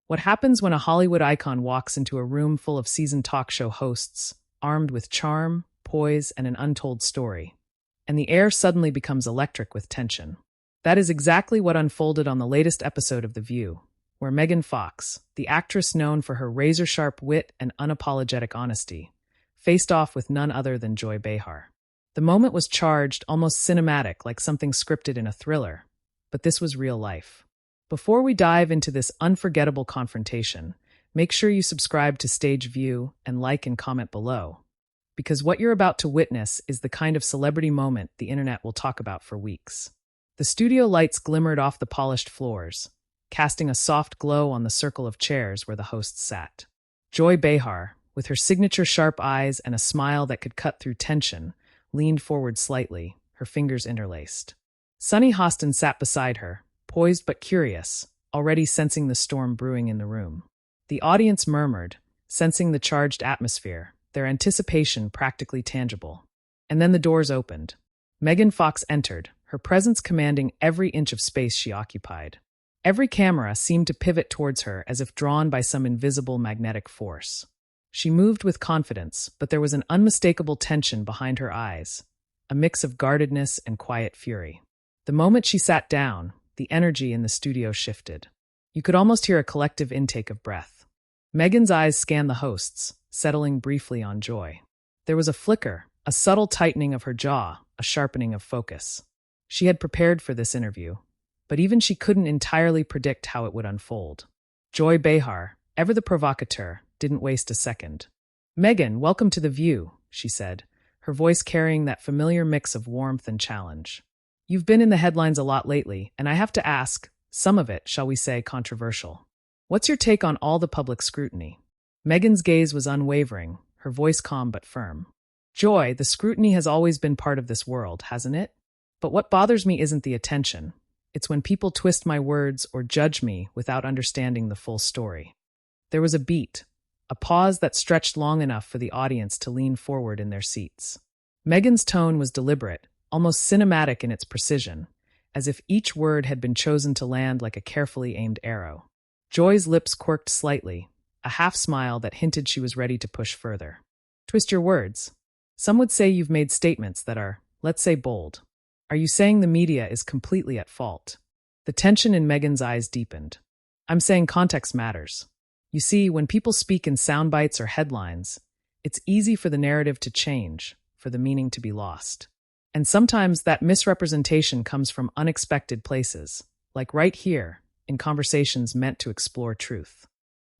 What happens when a Hollywood icon walks into a room full of seasoned talk show hosts, armed with charm, poise, and an untold story, and the air suddenly becomes electric with tension? That is exactly what unfolded on the latest episode of The View, where Megan Fox, the actress known for her razor-sharp wit and unapologetic honesty, faced off with none other than Joy Behar. The moment was charged, almost cinematic, like something scripted in a thriller, but this was real life. Before we dive into this unforgettable confrontation, make sure you subscribe to Stage View and like and comment below, because what you're about to witness is the kind of celebrity moment the internet will talk about for weeks. The studio lights glimmered off the polished floors, casting a soft glow on the circle of chairs where the hosts sat. Joy Behar, with her signature sharp eyes and a smile that could cut through tension, leaned forward slightly, her fingers interlaced. Sunny Hostin sat beside her, poised but curious, already sensing the storm brewing in the room. The audience murmured, sensing the charged atmosphere, their anticipation practically tangible. And then the doors opened. Megan Fox entered, her presence commanding every inch of space she occupied. Every camera seemed to pivot towards her as if drawn by some invisible magnetic force. She moved with confidence, but there was an unmistakable tension behind her eyes, a mix of guardedness and quiet fury. The moment she sat down, the energy in the studio shifted. You could almost hear a collective intake of breath. Megan's eyes scanned the hosts, settling briefly on Joy. There was a flicker, a subtle tightening of her jaw, a sharpening of focus. She had prepared for this interview, but even she couldn't entirely predict how it would unfold. Joy Behar, ever the provocateur, didn't waste a second. "Megan, welcome to The View," she said, her voice carrying that familiar mix of warmth and challenge. "You've been in the headlines a lot lately, and I have to ask, some of it, shall we say, controversial. What's your take on all the public scrutiny?" Megan's gaze was unwavering, her voice calm but firm. "Joy, the scrutiny has always been part of this world, hasn't it? But what bothers me isn't the attention. It's when people twist my words or judge me without understanding the full story." There was a beat, a pause that stretched long enough for the audience to lean forward in their seats. Megan's tone was deliberate, almost cinematic in its precision, as if each word had been chosen to land like a carefully aimed arrow. Joy's lips quirked slightly, a half-smile that hinted she was ready to push further. "Twist your words. Some would say you've made statements that are, let's say, bold. Are you saying the media is completely at fault?" The tension in Megan's eyes deepened. "I'm saying context matters. You see, when people speak in sound bites or headlines, it's easy for the narrative to change, for the meaning to be lost. And sometimes that misrepresentation comes from unexpected places, like right here, in conversations meant to explore truth."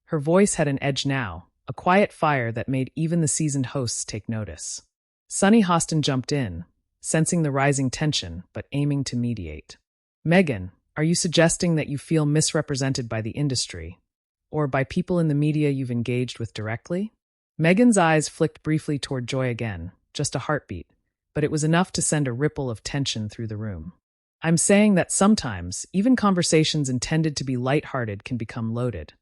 Her voice had an edge now, a quiet fire that made even the seasoned hosts take notice. Sunny Hostin jumped in, sensing the rising tension, but aiming to mediate. "Megan, are you suggesting that you feel misrepresented by the industry, or by people in the media you've engaged with directly?" Megan's eyes flicked briefly toward Joy again, just a heartbeat, but it was enough to send a ripple of tension through the room. "I'm saying that sometimes, even conversations intended to be lighthearted can become loaded,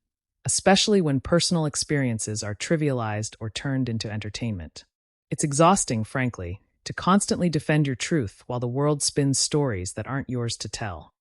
especially when personal experiences are trivialized or turned into entertainment. It's exhausting, frankly, to constantly defend your truth while the world spins stories that aren't yours to tell."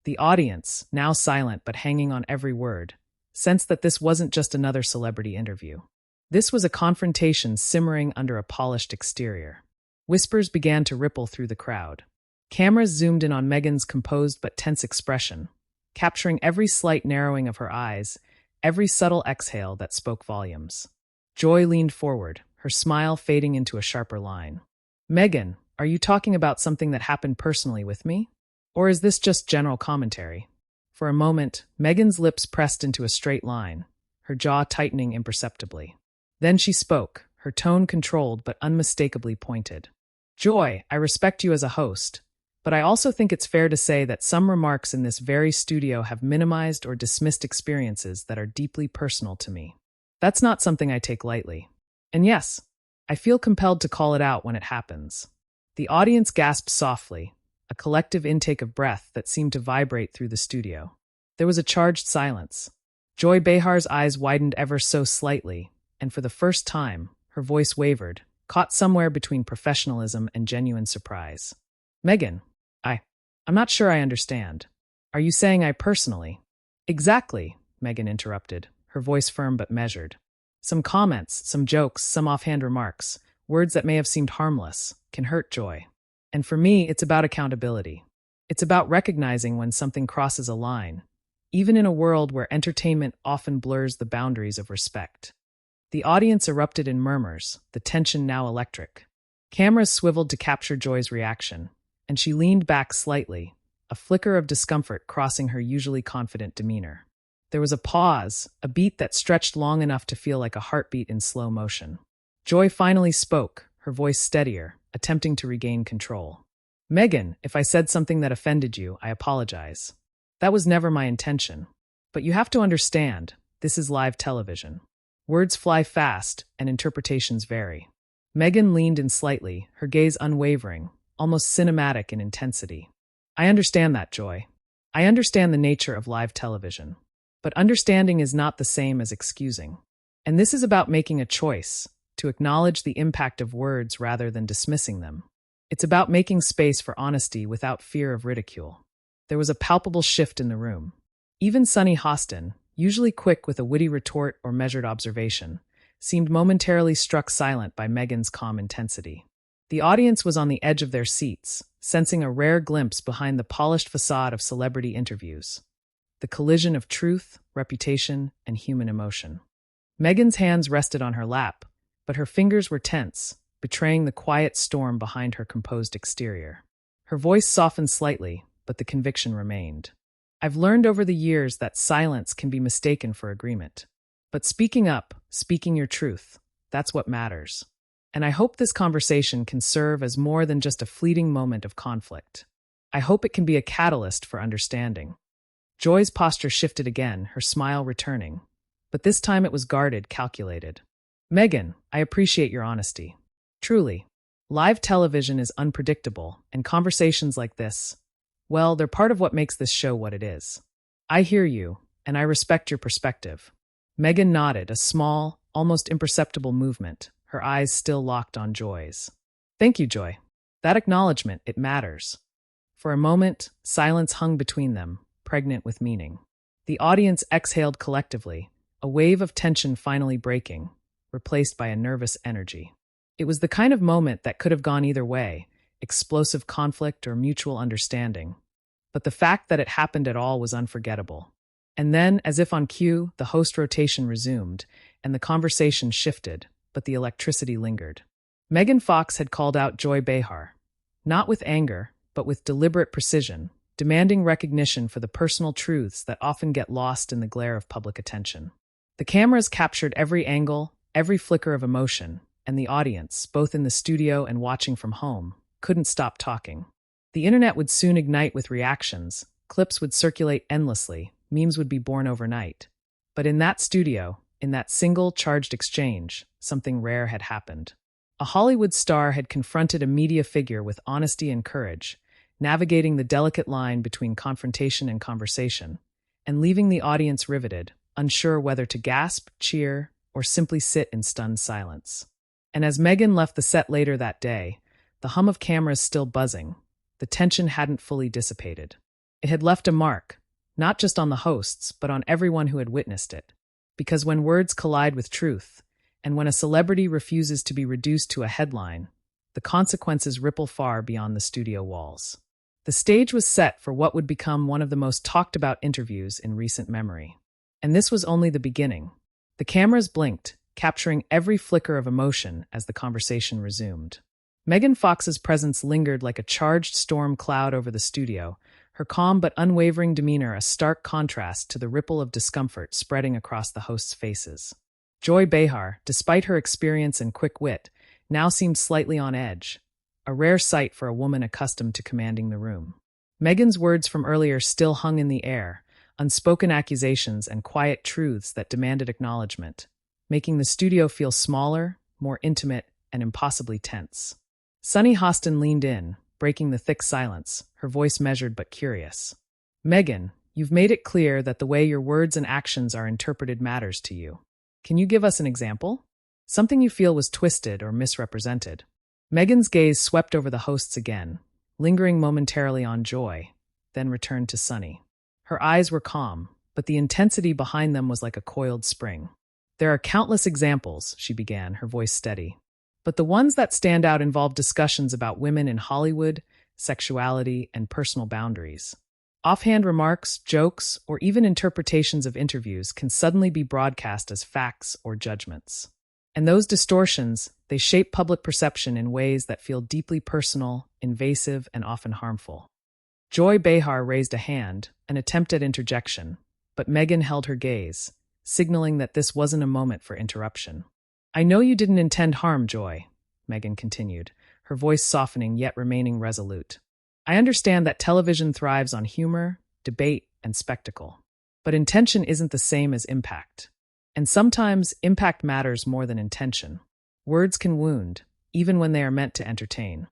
The audience, now silent but hanging on every word, sensed that this wasn't just another celebrity interview. This was a confrontation simmering under a polished exterior. Whispers began to ripple through the crowd. Cameras zoomed in on Megan's composed but tense expression, capturing every slight narrowing of her eyes, every subtle exhale that spoke volumes. Joy leaned forward, her smile fading into a sharper line. "Megan, are you talking about something that happened personally with me? Or is this just general commentary?" For a moment, Megan's lips pressed into a straight line, her jaw tightening imperceptibly. Then she spoke, her tone controlled but unmistakably pointed. "Joy, I respect you as a host, but I also think it's fair to say that some remarks in this very studio have minimized or dismissed experiences that are deeply personal to me. That's not something I take lightly. And yes, I feel compelled to call it out when it happens." The audience gasped softly, a collective intake of breath that seemed to vibrate through the studio. There was a charged silence. Joy Behar's eyes widened ever so slightly, and for the first time, her voice wavered, caught somewhere between professionalism and genuine surprise. "Megan, I'm not sure I understand. Are you saying I personally?" "Exactly," Megan interrupted, her voice firm but measured. Some comments, some jokes, some offhand remarks, words that may have seemed harmless, can hurt Joy. And for me, it's about accountability. It's about recognizing when something crosses a line, even in a world where entertainment often blurs the boundaries of respect. The audience erupted in murmurs, the tension now electric. Cameras swiveled to capture Joy's reaction, and she leaned back slightly, a flicker of discomfort crossing her usually confident demeanor. There was a pause, a beat that stretched long enough to feel like a heartbeat in slow motion. Joy finally spoke, her voice steadier, attempting to regain control. "Megan, if I said something that offended you, I apologize. That was never my intention. But you have to understand, this is live television. Words fly fast, and interpretations vary." Megan leaned in slightly, her gaze unwavering, almost cinematic in intensity. "I understand that, Joy. I understand the nature of live television. But understanding is not the same as excusing. And this is about making a choice, to acknowledge the impact of words rather than dismissing them. It's about making space for honesty without fear of ridicule." There was a palpable shift in the room. Even Sunny Hostin, usually quick with a witty retort or measured observation, seemed momentarily struck silent by Megan's calm intensity. The audience was on the edge of their seats, sensing a rare glimpse behind the polished facade of celebrity interviews. The collision of truth, reputation, and human emotion. Megan's hands rested on her lap, but her fingers were tense, betraying the quiet storm behind her composed exterior. Her voice softened slightly, but the conviction remained. "I've learned over the years that silence can be mistaken for agreement. But speaking up, speaking your truth, that's what matters. And I hope this conversation can serve as more than just a fleeting moment of conflict. I hope it can be a catalyst for understanding." Joy's posture shifted again, her smile returning. But this time it was guarded, calculated. "Megan, I appreciate your honesty. Truly. Live television is unpredictable, and conversations like this, well, they're part of what makes this show what it is. I hear you, and I respect your perspective." Megan nodded, a small, almost imperceptible movement, her eyes still locked on Joy's. "Thank you, Joy. That acknowledgement, it matters." For a moment, silence hung between them, pregnant with meaning. The audience exhaled collectively, a wave of tension finally breaking, replaced by a nervous energy. It was the kind of moment that could have gone either way, explosive conflict or mutual understanding. But the fact that it happened at all was unforgettable. And then, as if on cue, the host rotation resumed, and the conversation shifted, but the electricity lingered. Megan Fox had called out Joy Behar, not with anger, but with deliberate precision, demanding recognition for the personal truths that often get lost in the glare of public attention. The cameras captured every angle, every flicker of emotion, and the audience, both in the studio and watching from home, couldn't stop talking. The internet would soon ignite with reactions, clips would circulate endlessly, memes would be born overnight. But in that studio, in that single charged exchange, something rare had happened. A Hollywood star had confronted a media figure with honesty and courage, navigating the delicate line between confrontation and conversation, and leaving the audience riveted, unsure whether to gasp, cheer, or simply sit in stunned silence. And as Megan left the set later that day, the hum of cameras still buzzing, the tension hadn't fully dissipated. It had left a mark, not just on the hosts, but on everyone who had witnessed it. Because when words collide with truth, and when a celebrity refuses to be reduced to a headline, the consequences ripple far beyond the studio walls. The stage was set for what would become one of the most talked about interviews in recent memory. And this was only the beginning. The cameras blinked, capturing every flicker of emotion as the conversation resumed. Megan Fox's presence lingered like a charged storm cloud over the studio, her calm but unwavering demeanor a stark contrast to the ripple of discomfort spreading across the hosts' faces. Joy Behar, despite her experience and quick wit, now seemed slightly on edge, a rare sight for a woman accustomed to commanding the room. Megan's words from earlier still hung in the air, unspoken accusations and quiet truths that demanded acknowledgement, making the studio feel smaller, more intimate, and impossibly tense. Sunny Hostin leaned in, breaking the thick silence, her voice measured but curious. "Megan, you've made it clear that the way your words and actions are interpreted matters to you. Can you give us an example? Something you feel was twisted or misrepresented." Megan's gaze swept over the hosts again, lingering momentarily on Joy, then returned to Sunny. Her eyes were calm, but the intensity behind them was like a coiled spring. There are countless examples, she began, her voice steady. But the ones that stand out involve discussions about women in Hollywood, sexuality, and personal boundaries. Offhand remarks, jokes, or even interpretations of interviews can suddenly be broadcast as facts or judgments. And those distortions, they shape public perception in ways that feel deeply personal, invasive, and often harmful. Joy Behar raised a hand, an attempt at interjection, but Megan held her gaze, signaling that this wasn't a moment for interruption. I know you didn't intend harm, Joy, Megan continued, her voice softening yet remaining resolute. I understand that television thrives on humor, debate, and spectacle. But intention isn't the same as impact. And sometimes impact matters more than intention. Words can wound, even when they are meant to entertain.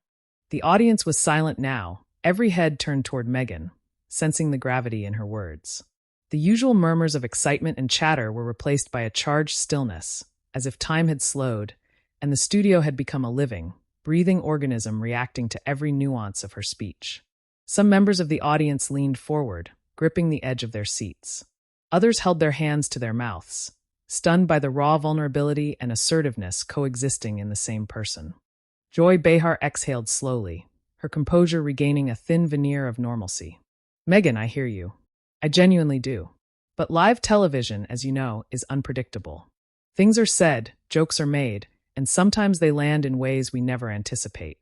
The audience was silent now, every head turned toward Megan, sensing the gravity in her words. The usual murmurs of excitement and chatter were replaced by a charged stillness, as if time had slowed, and the studio had become a living, breathing organism reacting to every nuance of her speech. Some members of the audience leaned forward, gripping the edge of their seats. Others held their hands to their mouths, stunned by the raw vulnerability and assertiveness coexisting in the same person. Joy Behar exhaled slowly, her composure regaining a thin veneer of normalcy. Megan, I hear you. I genuinely do. But live television, as you know, is unpredictable. Things are said, jokes are made, and sometimes they land in ways we never anticipate.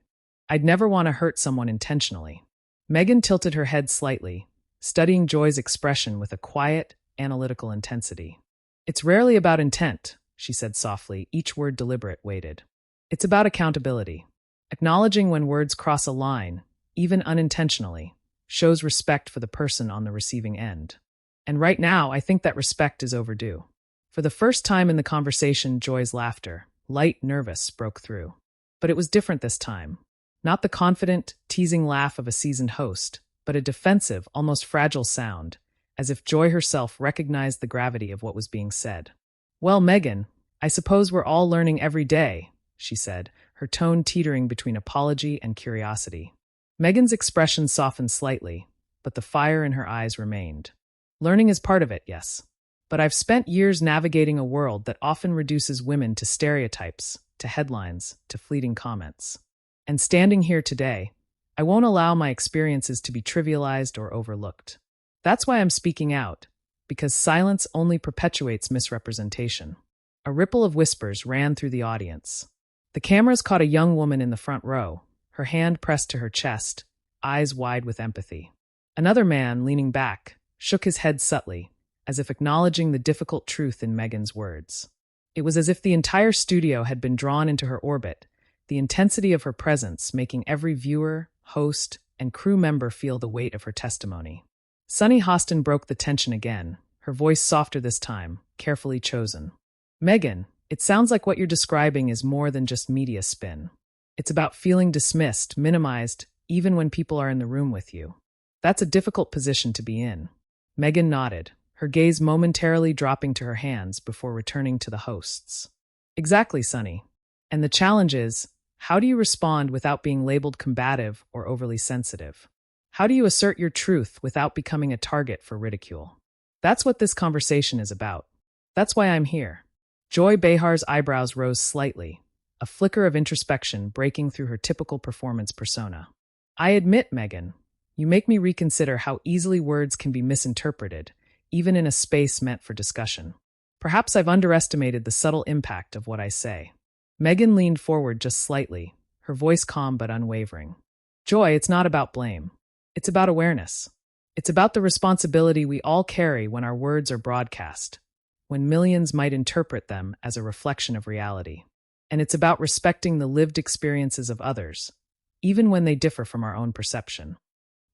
I'd never want to hurt someone intentionally. Megan tilted her head slightly, studying Joy's expression with a quiet, analytical intensity. It's rarely about intent, she said softly, each word deliberate, weighted. It's about accountability. Acknowledging when words cross a line, even unintentionally, shows respect for the person on the receiving end. And right now, I think that respect is overdue. For the first time in the conversation, Joy's laughter, light, nervous, broke through. But it was different this time. Not the confident, teasing laugh of a seasoned host, but a defensive, almost fragile sound, as if Joy herself recognized the gravity of what was being said. Well, Megan, I suppose we're all learning every day, she said, her tone teetering between apology and curiosity. Megan's expression softened slightly, but the fire in her eyes remained. Learning is part of it, yes. But I've spent years navigating a world that often reduces women to stereotypes, to headlines, to fleeting comments. And standing here today, I won't allow my experiences to be trivialized or overlooked. That's why I'm speaking out, because silence only perpetuates misrepresentation. A ripple of whispers ran through the audience. The cameras caught a young woman in the front row, her hand pressed to her chest, eyes wide with empathy. Another man, leaning back, shook his head subtly, as if acknowledging the difficult truth in Megan's words. It was as if the entire studio had been drawn into her orbit, the intensity of her presence making every viewer, host, and crew member feel the weight of her testimony. Sunny Hostin broke the tension again, her voice softer this time, carefully chosen. Megan, it sounds like what you're describing is more than just media spin. It's about feeling dismissed, minimized, even when people are in the room with you. That's a difficult position to be in. Megan nodded, her gaze momentarily dropping to her hands before returning to the hosts. Exactly, Sunny. And the challenge is, how do you respond without being labeled combative or overly sensitive? How do you assert your truth without becoming a target for ridicule? That's what this conversation is about. That's why I'm here. Joy Behar's eyebrows rose slightly, a flicker of introspection breaking through her typical performance persona. I admit, Megan, you make me reconsider how easily words can be misinterpreted, even in a space meant for discussion. Perhaps I've underestimated the subtle impact of what I say. Megan leaned forward just slightly, her voice calm but unwavering. Joy, it's not about blame. It's about awareness. It's about the responsibility we all carry when our words are broadcast, when millions might interpret them as a reflection of reality. And it's about respecting the lived experiences of others, even when they differ from our own perception.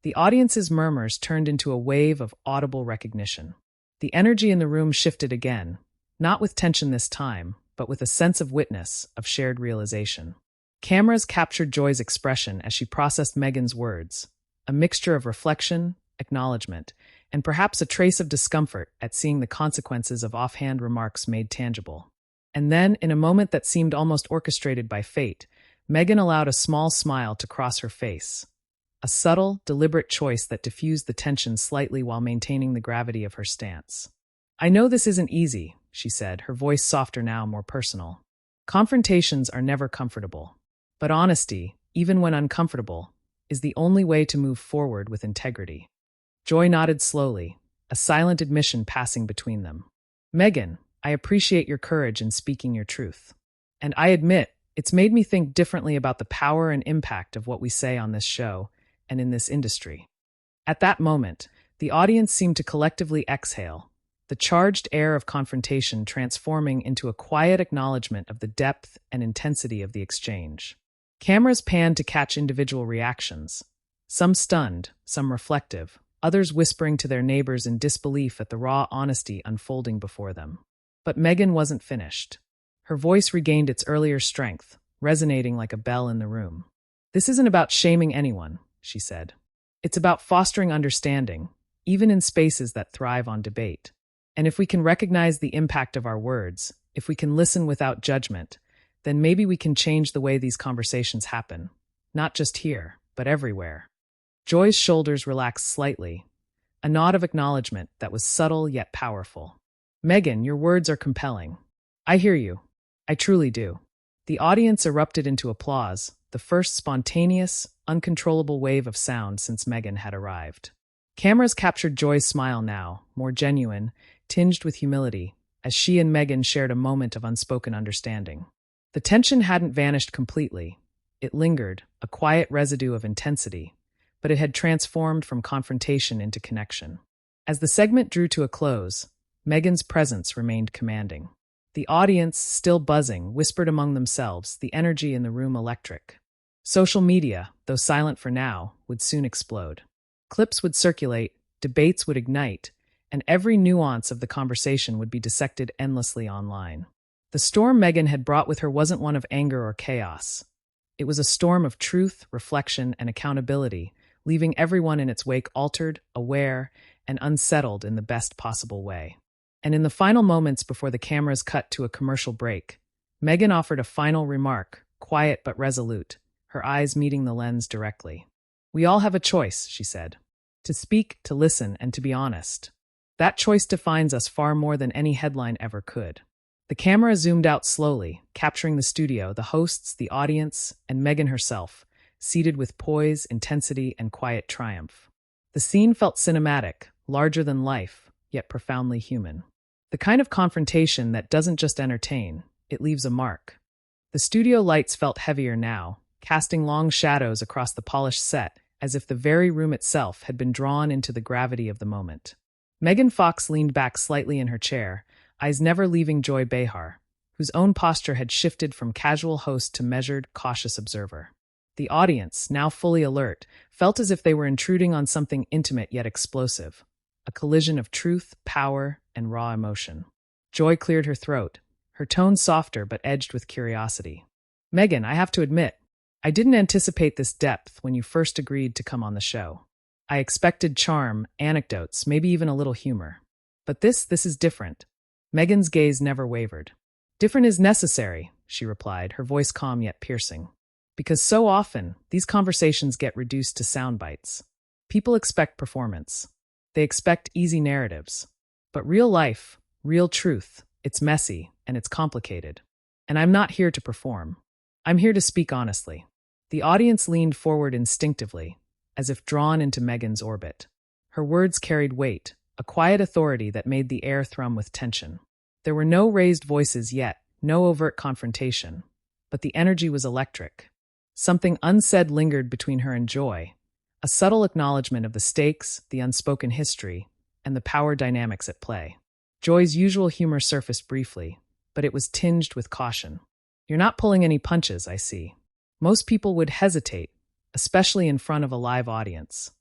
The audience's murmurs turned into a wave of audible recognition. The energy in the room shifted again, not with tension this time, but with a sense of witness, of shared realization. Cameras captured Joy's expression as she processed Megan's words, a mixture of reflection, acknowledgement, and perhaps a trace of discomfort at seeing the consequences of offhand remarks made tangible. And then, in a moment that seemed almost orchestrated by fate, Megan allowed a small smile to cross her face, a subtle, deliberate choice that diffused the tension slightly while maintaining the gravity of her stance. "I know this isn't easy," she said, her voice softer now, more personal. "Confrontations are never comfortable. But honesty, even when uncomfortable, is the only way to move forward with integrity." Joy nodded slowly, a silent admission passing between them. "Megan, I appreciate your courage in speaking your truth. And I admit, it's made me think differently about the power and impact of what we say on this show and in this industry." At that moment, the audience seemed to collectively exhale, the charged air of confrontation transforming into a quiet acknowledgement of the depth and intensity of the exchange. Cameras panned to catch individual reactions, some stunned, some reflective, others whispering to their neighbors in disbelief at the raw honesty unfolding before them. But Megan wasn't finished. Her voice regained its earlier strength, resonating like a bell in the room. "This isn't about shaming anyone," she said. "It's about fostering understanding, even in spaces that thrive on debate. And if we can recognize the impact of our words, if we can listen without judgment, then maybe we can change the way these conversations happen, not just here, but everywhere." Joy's shoulders relaxed slightly, a nod of acknowledgement that was subtle yet powerful. "Megan, your words are compelling. I hear you. I truly do." The audience erupted into applause, the first spontaneous, uncontrollable wave of sound since Megan had arrived. Cameras captured Joy's smile now, more genuine, tinged with humility, as she and Megan shared a moment of unspoken understanding. The tension hadn't vanished completely. It lingered, a quiet residue of intensity, but it had transformed from confrontation into connection. As the segment drew to a close, Megan's presence remained commanding. The audience, still buzzing, whispered among themselves, the energy in the room electric. Social media, though silent for now, would soon explode. Clips would circulate, debates would ignite, and every nuance of the conversation would be dissected endlessly online. The storm Megan had brought with her wasn't one of anger or chaos. It was a storm of truth, reflection, and accountability, leaving everyone in its wake altered, aware, and unsettled in the best possible way. And in the final moments before the cameras cut to a commercial break, Megan offered a final remark, quiet but resolute, her eyes meeting the lens directly. "We all have a choice," she said. "To speak, to listen, and to be honest. That choice defines us far more than any headline ever could." The camera zoomed out slowly, capturing the studio, the hosts, the audience, and Megan herself, seated with poise, intensity, and quiet triumph. The scene felt cinematic, larger than life, yet profoundly human. The kind of confrontation that doesn't just entertain, it leaves a mark. The studio lights felt heavier now, casting long shadows across the polished set, as if the very room itself had been drawn into the gravity of the moment. Megan Fox leaned back slightly in her chair, eyes never leaving Joy Behar, whose own posture had shifted from casual host to measured, cautious observer. The audience, now fully alert, felt as if they were intruding on something intimate yet explosive, a collision of truth, power, and raw emotion. Joy cleared her throat, her tone softer but edged with curiosity. "Megan, I have to admit, I didn't anticipate this depth when you first agreed to come on the show. I expected charm, anecdotes, maybe even a little humor. But this is different." Megan's gaze never wavered. "Different is necessary," she replied, her voice calm yet piercing. "Because so often, these conversations get reduced to sound bites. People expect performance. They expect easy narratives. But real life, real truth, it's messy and it's complicated. And I'm not here to perform. I'm here to speak honestly." The audience leaned forward instinctively, as if drawn into Megan's orbit. Her words carried weight, a quiet authority that made the air thrum with tension. There were no raised voices yet, no overt confrontation, but the energy was electric. Something unsaid lingered between her and Joy, a subtle acknowledgement of the stakes, the unspoken history, and the power dynamics at play. Joy's usual humor surfaced briefly, but it was tinged with caution. "You're not pulling any punches, I see. Most people would hesitate, especially in front of a live audience."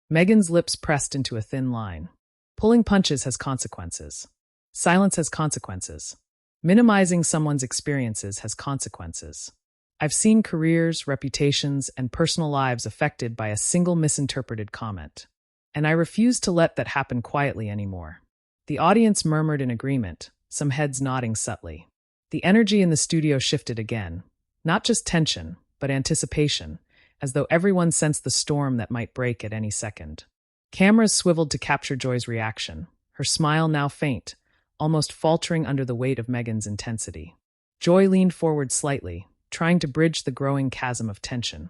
Megan's lips pressed into a thin line. "Pulling punches has consequences. Silence has consequences. Minimizing someone's experiences has consequences. I've seen careers, reputations, and personal lives affected by a single misinterpreted comment. And I refuse to let that happen quietly anymore." The audience murmured in agreement, some heads nodding subtly. The energy in the studio shifted again, not just tension, but anticipation, as though everyone sensed the storm that might break at any second. Cameras swiveled to capture Joy's reaction, her smile now faint, almost faltering under the weight of Megan's intensity. Joy leaned forward slightly, trying to bridge the growing chasm of tension.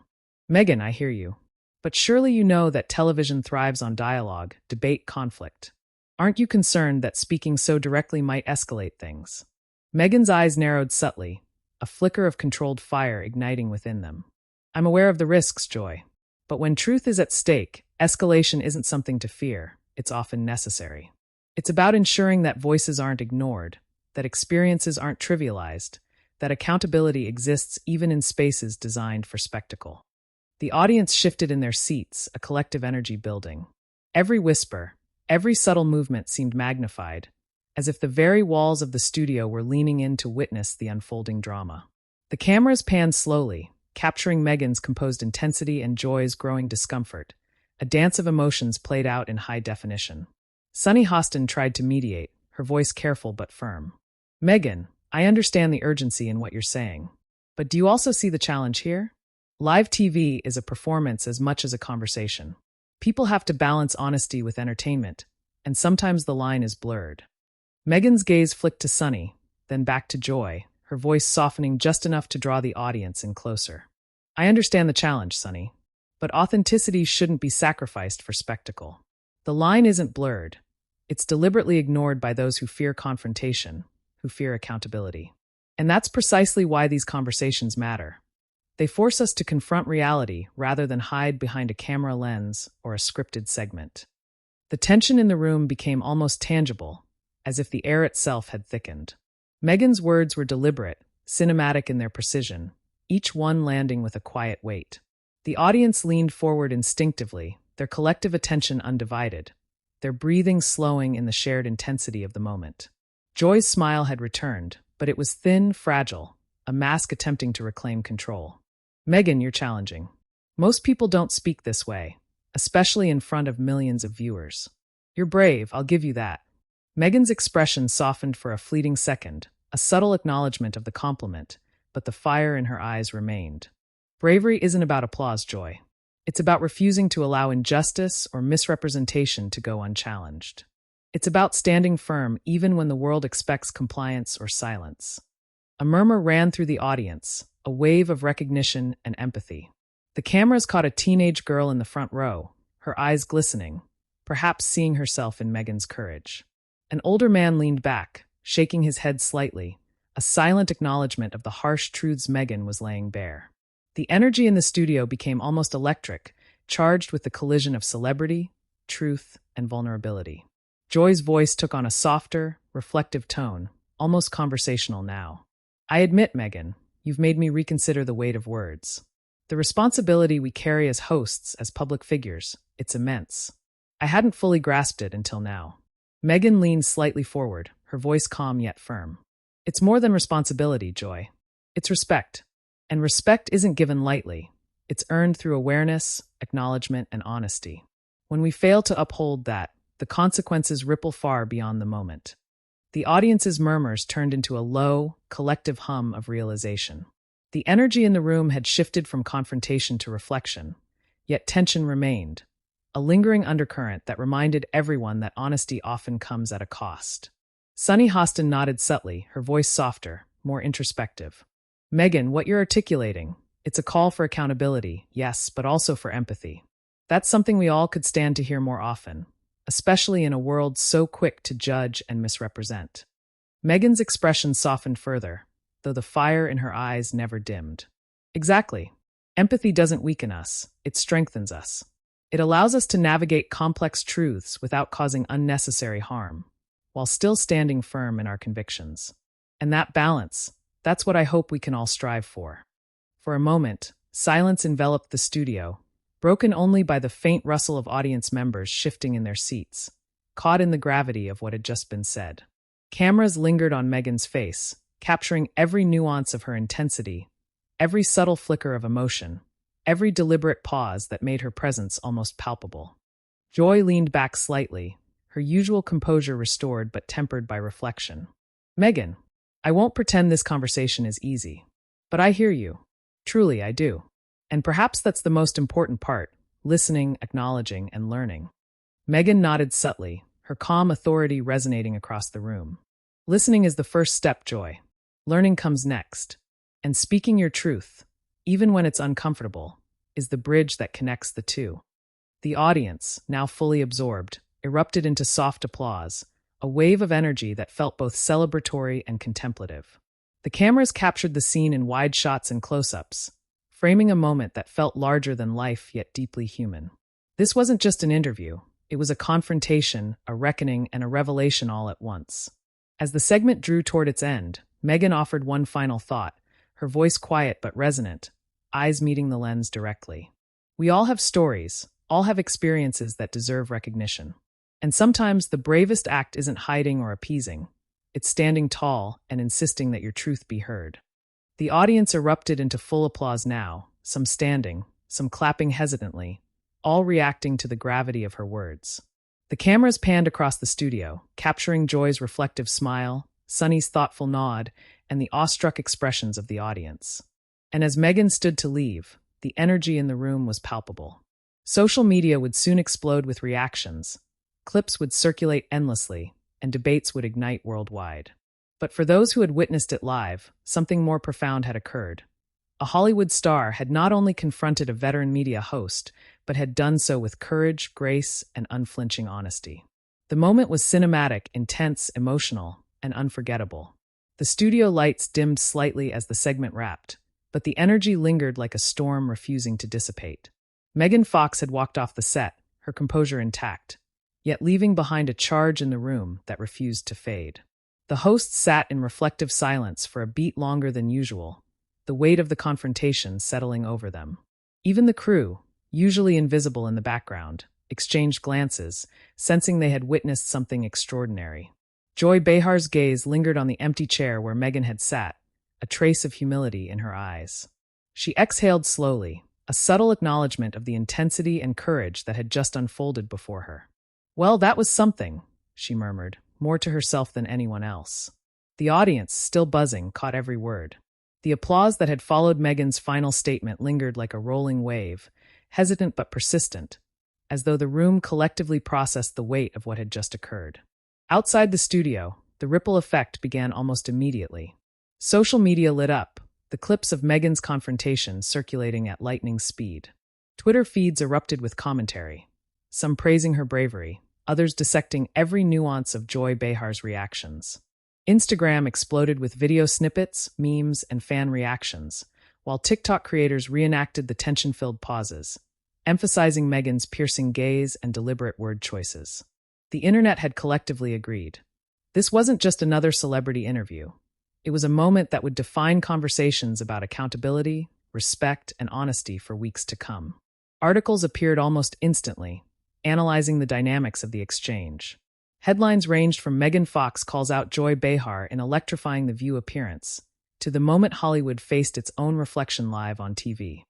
"Megan, I hear you. But surely you know that television thrives on dialogue, debate, conflict. Aren't you concerned that speaking so directly might escalate things?" Megan's eyes narrowed subtly, a flicker of controlled fire igniting within them. "I'm aware of the risks, Joy. But when truth is at stake, escalation isn't something to fear, it's often necessary. It's about ensuring that voices aren't ignored, that experiences aren't trivialized, that accountability exists even in spaces designed for spectacle." The audience shifted in their seats, a collective energy building. Every whisper, every subtle movement seemed magnified, as if the very walls of the studio were leaning in to witness the unfolding drama. The cameras panned slowly, capturing Megan's composed intensity and Joy's growing discomfort. A dance of emotions played out in high definition. Sunny Hostin tried to mediate, her voice careful but firm. "Megan, I understand the urgency in what you're saying. But do you also see the challenge here? Live TV is a performance as much as a conversation. People have to balance honesty with entertainment, and sometimes the line is blurred." Megan's gaze flicked to Sunny, then back to Joy, her voice softening just enough to draw the audience in closer. "I understand the challenge, Sunny, but authenticity shouldn't be sacrificed for spectacle. The line isn't blurred. It's deliberately ignored by those who fear confrontation, who fear accountability. And that's precisely why these conversations matter. They force us to confront reality rather than hide behind a camera lens or a scripted segment." The tension in the room became almost tangible, as if the air itself had thickened. Megan's words were deliberate, cinematic in their precision, each one landing with a quiet weight. The audience leaned forward instinctively, their collective attention undivided, their breathing slowing in the shared intensity of the moment. Joy's smile had returned, but it was thin, fragile, a mask attempting to reclaim control. "Megan, you're challenging. Most people don't speak this way, especially in front of millions of viewers. You're brave, I'll give you that." Megan's expression softened for a fleeting second, a subtle acknowledgement of the compliment, but the fire in her eyes remained. "Bravery isn't about applause, Joy. It's about refusing to allow injustice or misrepresentation to go unchallenged. It's about standing firm even when the world expects compliance or silence." A murmur ran through the audience, a wave of recognition and empathy. The cameras caught a teenage girl in the front row, her eyes glistening, perhaps seeing herself in Megan's courage. An older man leaned back, shaking his head slightly, a silent acknowledgement of the harsh truths Megan was laying bare. The energy in the studio became almost electric, charged with the collision of celebrity, truth, and vulnerability. Joy's voice took on a softer, reflective tone, almost conversational now. "I admit, Megan, you've made me reconsider the weight of words. The responsibility we carry as hosts, as public figures, it's immense. I hadn't fully grasped it until now." Megan leaned slightly forward, her voice calm yet firm. "It's more than responsibility, Joy. It's respect. And respect isn't given lightly. It's earned through awareness, acknowledgement, and honesty. When we fail to uphold that, the consequences ripple far beyond the moment." The audience's murmurs turned into a low, collective hum of realization. The energy in the room had shifted from confrontation to reflection, yet tension remained, a lingering undercurrent that reminded everyone that honesty often comes at a cost. Sunny Hostin nodded subtly, her voice softer, more introspective. "Megan, what you're articulating, it's a call for accountability, yes, but also for empathy. That's something we all could stand to hear more often, especially in a world so quick to judge and misrepresent." Megan's expression softened further, though the fire in her eyes never dimmed. "Exactly. Empathy doesn't weaken us, it strengthens us. It allows us to navigate complex truths without causing unnecessary harm, while still standing firm in our convictions. And that balance, that's what I hope we can all strive for." For a moment, silence enveloped the studio, broken only by the faint rustle of audience members shifting in their seats, caught in the gravity of what had just been said. Cameras lingered on Megan's face, capturing every nuance of her intensity, every subtle flicker of emotion, every deliberate pause that made her presence almost palpable. Joy leaned back slightly, her usual composure restored but tempered by reflection. "Megan, I won't pretend this conversation is easy, but I hear you. Truly, I do. And perhaps that's the most important part: listening, acknowledging, and learning. Meghan nodded subtly, her calm authority resonating across the room. Listening is the first step, Joy. Learning comes next. And speaking your truth, even when it's uncomfortable, is the bridge that connects the two. The audience, now fully absorbed, erupted into soft applause, a wave of energy that felt both celebratory and contemplative. The cameras captured the scene in wide shots and close-ups, framing a moment that felt larger than life yet deeply human. This wasn't just an interview, it was a confrontation, a reckoning, and a revelation all at once. As the segment drew toward its end, Meghan offered one final thought, her voice quiet but resonant, eyes meeting the lens directly. We all have stories, all have experiences that deserve recognition. And sometimes the bravest act isn't hiding or appeasing. It's standing tall and insisting that your truth be heard. The audience erupted into full applause now, some standing, some clapping hesitantly, all reacting to the gravity of her words. The cameras panned across the studio, capturing Joy's reflective smile, Sunny's thoughtful nod, and the awestruck expressions of the audience. And as Meghan stood to leave, the energy in the room was palpable. Social media would soon explode with reactions. Clips would circulate endlessly, and debates would ignite worldwide. But for those who had witnessed it live, something more profound had occurred. A Hollywood star had not only confronted a veteran media host, but had done so with courage, grace, and unflinching honesty. The moment was cinematic, intense, emotional, and unforgettable. The studio lights dimmed slightly as the segment wrapped, but the energy lingered like a storm refusing to dissipate. Megan Fox had walked off the set, her composure intact, yet leaving behind a charge in the room that refused to fade. The hosts sat in reflective silence for a beat longer than usual, the weight of the confrontation settling over them. Even the crew, usually invisible in the background, exchanged glances, sensing they had witnessed something extraordinary. Joy Behar's gaze lingered on the empty chair where Meghan had sat, a trace of humility in her eyes. She exhaled slowly, a subtle acknowledgement of the intensity and courage that had just unfolded before her. "Well, that was something," she murmured, more to herself than anyone else. The audience, still buzzing, caught every word. The applause that had followed Meghan's final statement lingered like a rolling wave, hesitant but persistent, as though the room collectively processed the weight of what had just occurred. Outside the studio, the ripple effect began almost immediately. Social media lit up, the clips of Meghan's confrontation circulating at lightning speed. Twitter feeds erupted with commentary, some praising her bravery, others dissecting every nuance of Joy Behar's reactions. Instagram exploded with video snippets, memes, and fan reactions, while TikTok creators reenacted the tension-filled pauses, emphasizing Meghan's piercing gaze and deliberate word choices. The internet had collectively agreed. This wasn't just another celebrity interview. It was a moment that would define conversations about accountability, respect, and honesty for weeks to come. Articles appeared almost instantly, analyzing the dynamics of the exchange. Headlines ranged from Megan Fox calls out Joy Behar in electrifying The View appearance, to the moment Hollywood faced its own reflection live on TV.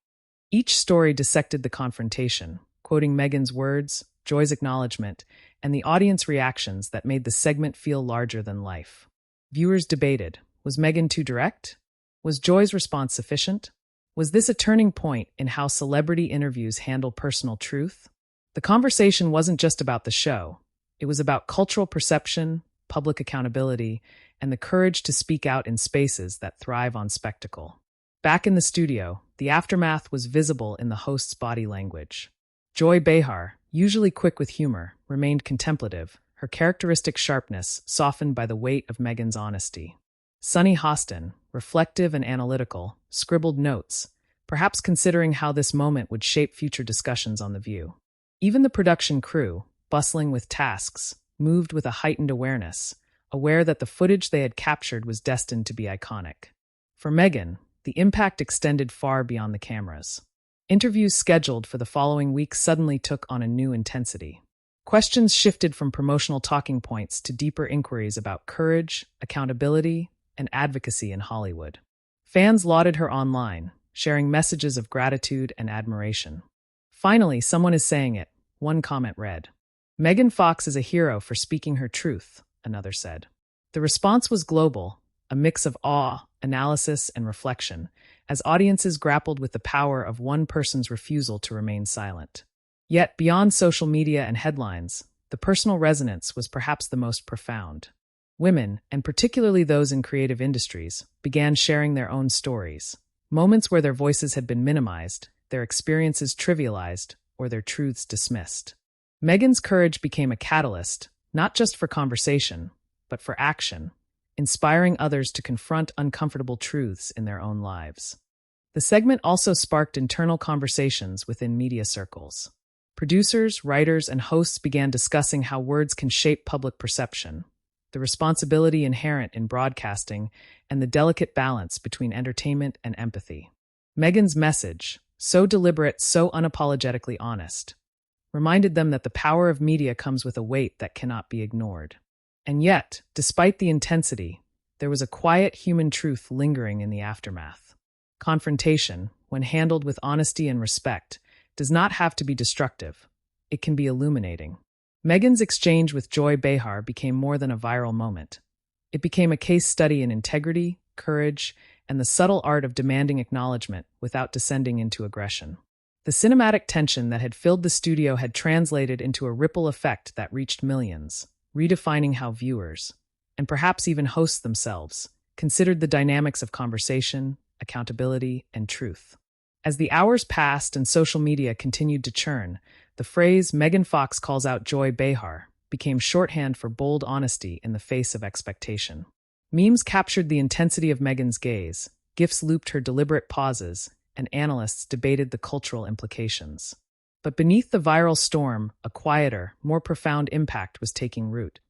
Each story dissected the confrontation, quoting Meghan's words, Joy's acknowledgement, and the audience reactions that made the segment feel larger than life. Viewers debated, was Meghan too direct? Was Joy's response sufficient? Was this a turning point in how celebrity interviews handle personal truth? The conversation wasn't just about the show. It was about cultural perception, public accountability, and the courage to speak out in spaces that thrive on spectacle. Back in the studio, the aftermath was visible in the host's body language. Joy Behar, usually quick with humor, remained contemplative, her characteristic sharpness softened by the weight of Meghan's honesty. Sunny Hostin, reflective and analytical, scribbled notes, perhaps considering how this moment would shape future discussions on The View. Even the production crew, bustling with tasks, moved with a heightened awareness, aware that the footage they had captured was destined to be iconic. For Meghan, the impact extended far beyond the cameras. Interviews scheduled for the following week suddenly took on a new intensity. Questions shifted from promotional talking points to deeper inquiries about courage, accountability, and advocacy in Hollywood. Fans lauded her online, sharing messages of gratitude and admiration. "Finally, someone is saying it," one comment read. "Megan Fox is a hero for speaking her truth," another said. The response was global, a mix of awe, analysis, and reflection, as audiences grappled with the power of one person's refusal to remain silent. Yet, beyond social media and headlines, the personal resonance was perhaps the most profound. Women, and particularly those in creative industries, began sharing their own stories. Moments where their voices had been minimized, their experiences trivialized, or their truths dismissed. Meghan's courage became a catalyst, not just for conversation, but for action, inspiring others to confront uncomfortable truths in their own lives. The segment also sparked internal conversations within media circles. Producers, writers, and hosts began discussing how words can shape public perception, the responsibility inherent in broadcasting, and the delicate balance between entertainment and empathy. Meghan's message, so deliberate, so unapologetically honest, reminded them that the power of media comes with a weight that cannot be ignored. And yet, despite the intensity, there was a quiet human truth lingering in the aftermath. Confrontation, when handled with honesty and respect, does not have to be destructive. It can be illuminating. Meghan's exchange with Joy Behar became more than a viral moment. It became a case study in integrity, courage, and the subtle art of demanding acknowledgement without descending into aggression. The cinematic tension that had filled the studio had translated into a ripple effect that reached millions, redefining how viewers, and perhaps even hosts themselves, considered the dynamics of conversation, accountability, and truth. As the hours passed and social media continued to churn, the phrase "Megan Fox calls out Joy Behar" became shorthand for bold honesty in the face of expectation. Memes captured the intensity of Meghan's gaze, GIFs looped her deliberate pauses, and analysts debated the cultural implications. But beneath the viral storm, a quieter, more profound impact was taking root.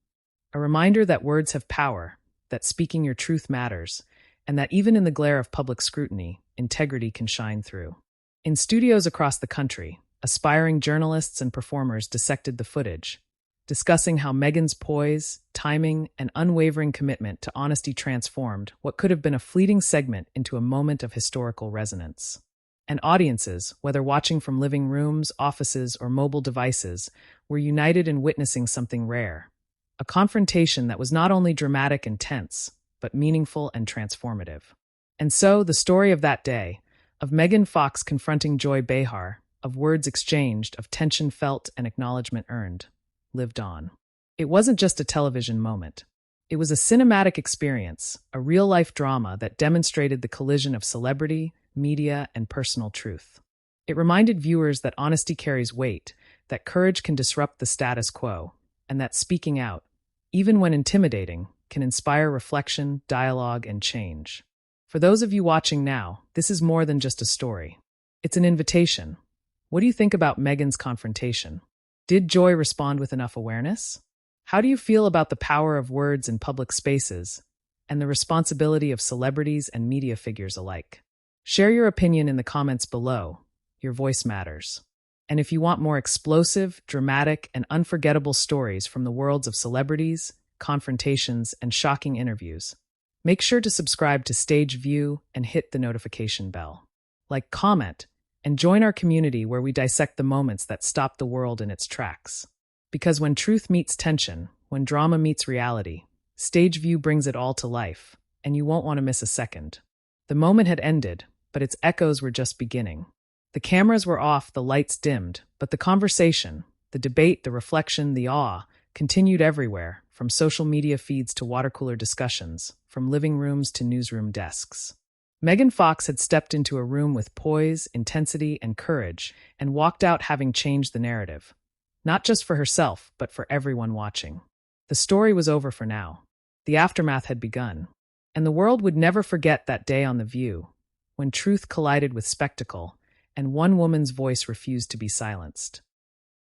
A reminder that words have power, that speaking your truth matters, and that even in the glare of public scrutiny, integrity can shine through. In studios across the country, aspiring journalists and performers dissected the footage, discussing how Meghan's poise, timing, and unwavering commitment to honesty transformed what could have been a fleeting segment into a moment of historical resonance. And audiences, whether watching from living rooms, offices, or mobile devices, were united in witnessing something rare. A confrontation that was not only dramatic and tense, but meaningful and transformative. And so, the story of that day, of Megan Fox confronting Joy Behar, of words exchanged, of tension felt and acknowledgement earned, lived on. It wasn't just a television moment. It was a cinematic experience, a real-life drama that demonstrated the collision of celebrity, media, and personal truth. It reminded viewers that honesty carries weight, that courage can disrupt the status quo, and that speaking out, even when intimidating, can inspire reflection, dialogue, and change. For those of you watching now, this is more than just a story. It's an invitation. What do you think about Meghan's confrontation? Did Joy respond with enough awareness? How do you feel about the power of words in public spaces and the responsibility of celebrities and media figures alike? Share your opinion in the comments below. Your voice matters. And if you want more explosive, dramatic, and unforgettable stories from the worlds of celebrities, confrontations, and shocking interviews, make sure to subscribe to Stage View and hit the notification bell. Like, comment, and join our community where we dissect the moments that stop the world in its tracks. Because when truth meets tension, when drama meets reality, Stage View brings it all to life, and you won't want to miss a second. The moment had ended, but its echoes were just beginning. The cameras were off, the lights dimmed, but the conversation, the debate, the reflection, the awe, continued everywhere, from social media feeds to water cooler discussions, from living rooms to newsroom desks. Megan Fox had stepped into a room with poise, intensity, and courage, and walked out having changed the narrative. Not just for herself, but for everyone watching. The story was over for now. The aftermath had begun. And the world would never forget that day on The View, when truth collided with spectacle, and one woman's voice refused to be silenced.